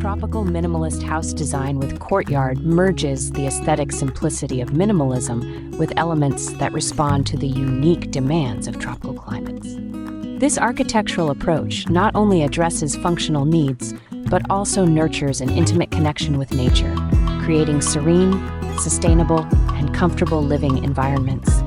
tropical minimalist house design with Courtyard merges the aesthetic simplicity of minimalism with elements that respond to the unique demands of tropical climates. This architectural approach not only addresses functional needs, but also nurtures an intimate connection with nature, creating serene, sustainable, and comfortable living environments.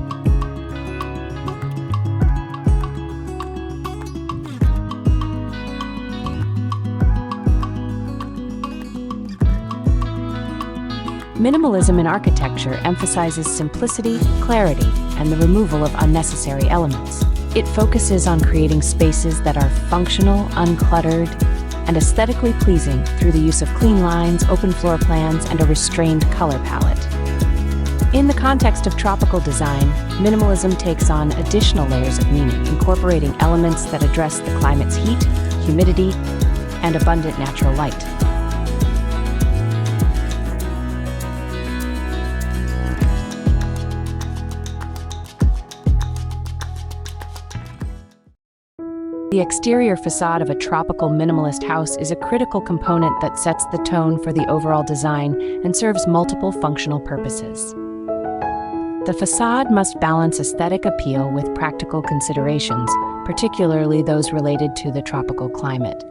Minimalism in architecture emphasizes simplicity, clarity, and the removal of unnecessary elements. It focuses on creating spaces that are functional, uncluttered, and aesthetically pleasing through the use of clean lines, open floor plans, and a restrained color palette. In the context of tropical design, minimalism takes on additional layers of meaning, incorporating elements that address the climate's heat, humidity, and abundant natural light. The exterior facade of a tropical minimalist house is a critical component that sets the tone for the overall design and serves multiple functional purposes. The facade must balance aesthetic appeal with practical considerations, particularly those related to the tropical climate.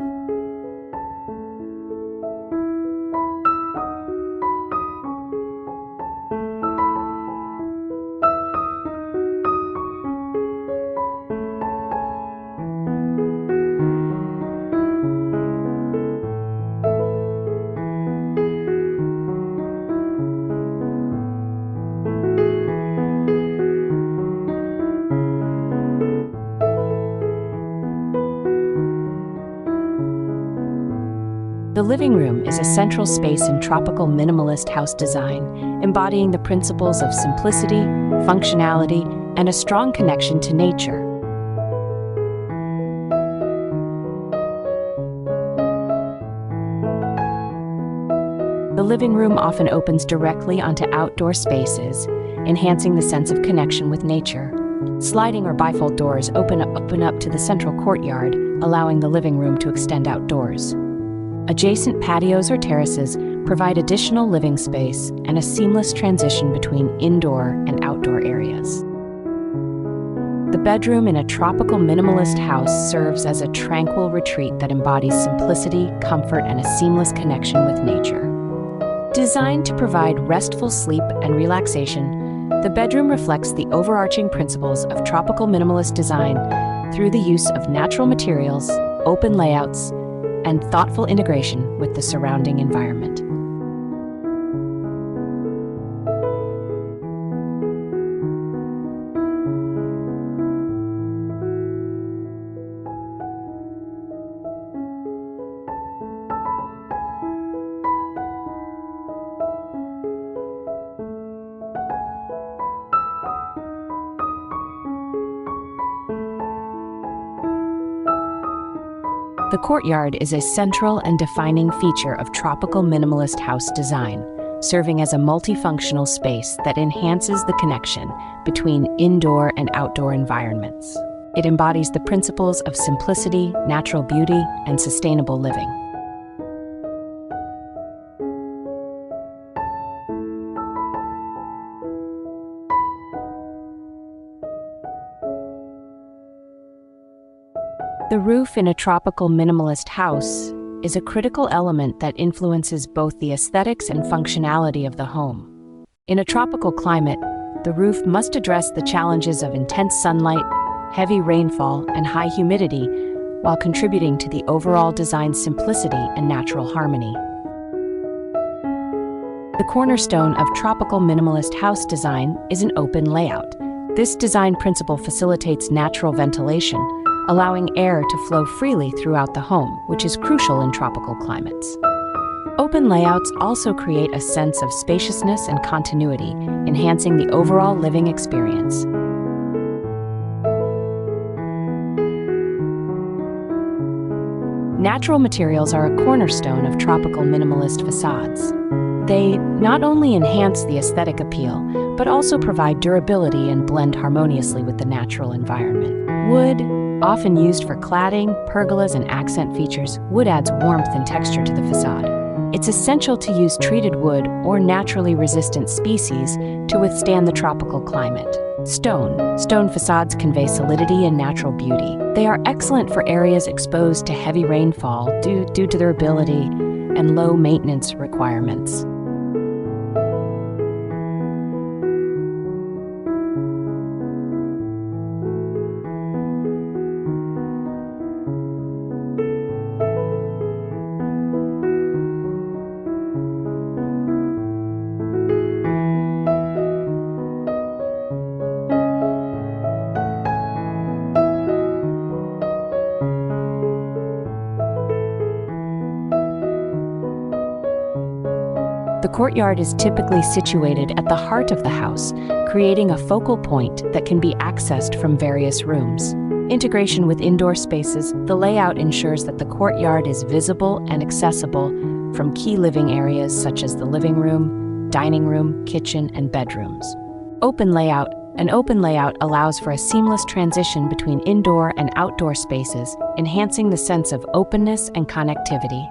The living room is a central space in tropical minimalist house design, embodying the principles of simplicity, functionality, and a strong connection to nature. The living room often opens directly onto outdoor spaces, enhancing the sense of connection with nature. Sliding or bifold doors open up to the central courtyard, allowing the living room to extend outdoors. Adjacent patios or terraces provide additional living space and a seamless transition between indoor and outdoor areas. The bedroom in a tropical minimalist house serves as a tranquil retreat that embodies simplicity, comfort, and a seamless connection with nature. Designed to provide restful sleep and relaxation, the bedroom reflects the overarching principles of tropical minimalist design through the use of natural materials, open layouts, and thoughtful integration with the surrounding environment. The courtyard is a central and defining feature of tropical minimalist house design, serving as a multifunctional space that enhances the connection between indoor and outdoor environments. It embodies the principles of simplicity, natural beauty, and sustainable living. The roof in a tropical minimalist house is a critical element that influences both the aesthetics and functionality of the home. In a tropical climate, the roof must address the challenges of intense sunlight, heavy rainfall, and high humidity, while contributing to the overall design simplicity and natural harmony. The cornerstone of tropical minimalist house design is an open layout. This design principle facilitates natural ventilation, allowing air to flow freely throughout the home, which is crucial in tropical climates. Open layouts also create a sense of spaciousness and continuity, enhancing the overall living experience. Natural materials are a cornerstone of tropical minimalist facades. They not only enhance the aesthetic appeal, but also provide durability and blend harmoniously with the natural environment. Wood, Often used for cladding, pergolas, and accent features, wood adds warmth and texture to the facade. It's essential to use treated wood or naturally resistant species to withstand the tropical climate. Stone facades convey solidity and natural beauty. They are excellent for areas exposed to heavy rainfall due to their durability and low maintenance requirements. The courtyard is typically situated at the heart of the house, creating a focal point that can be accessed from various rooms. Integration with indoor spaces, the layout ensures that the courtyard is visible and accessible from key living areas such as the living room, dining room, kitchen, and bedrooms. An open layout allows for a seamless transition between indoor and outdoor spaces, enhancing the sense of openness and connectivity.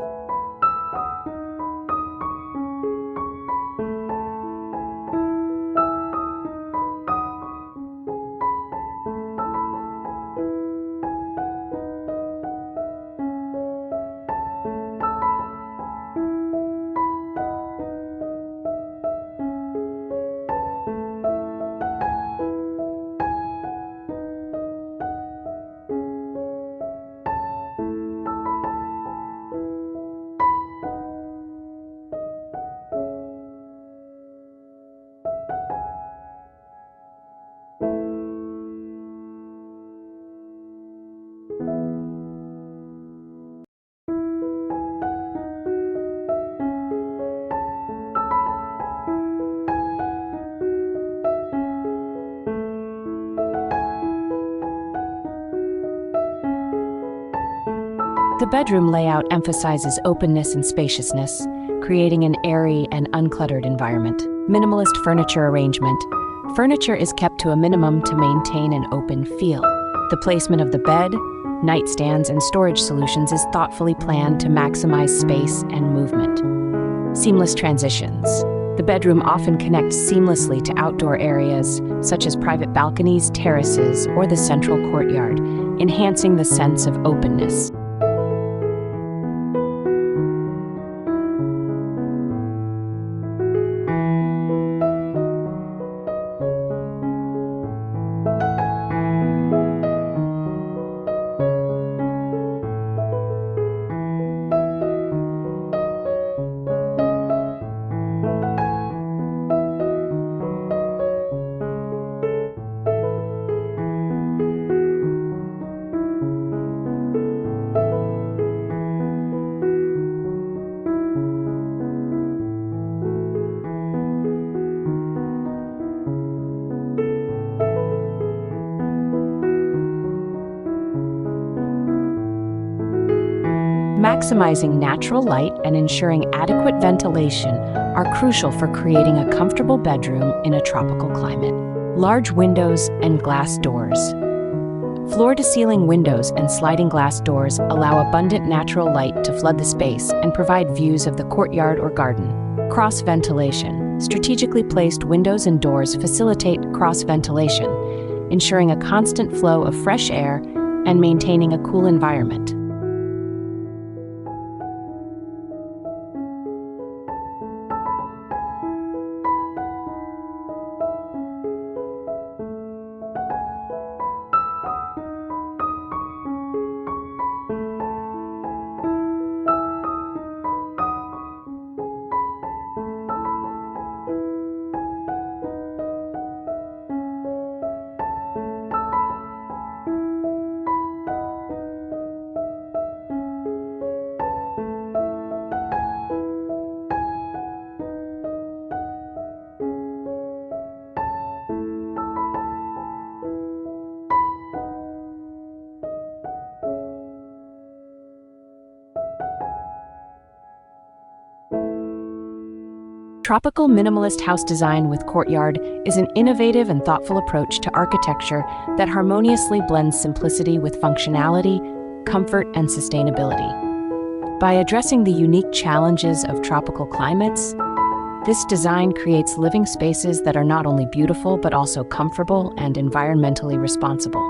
The bedroom layout emphasizes openness and spaciousness, creating an airy and uncluttered environment. Minimalist furniture arrangement. Furniture is kept to a minimum to maintain an open feel. The placement of the bed, nightstands, and storage solutions is thoughtfully planned to maximize space and movement. Seamless transitions. The bedroom often connects seamlessly to outdoor areas, such as private balconies, terraces, or the central courtyard, enhancing the sense of openness. Maximizing natural light and ensuring adequate ventilation are crucial for creating a comfortable bedroom in a tropical climate. Large windows and glass doors. Floor-to-ceiling windows and sliding glass doors allow abundant natural light to flood the space and provide views of the courtyard or garden. Cross-ventilation. Strategically placed windows and doors facilitate cross-ventilation, ensuring a constant flow of fresh air and maintaining a cool environment. Tropical minimalist house design with Courtyard is an innovative and thoughtful approach to architecture that harmoniously blends simplicity with functionality, comfort, and sustainability. By addressing the unique challenges of tropical climates, this design creates living spaces that are not only beautiful but also comfortable and environmentally responsible.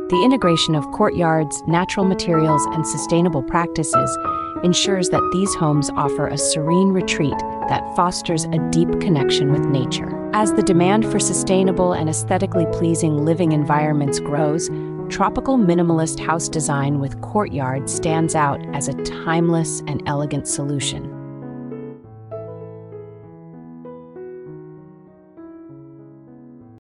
The integration of Courtyard's natural materials and sustainable practices ensures that these homes offer a serene retreat that fosters a deep connection with nature. As the demand for sustainable and aesthetically pleasing living environments grows, tropical minimalist house design with Courtyard stands out as a timeless and elegant solution.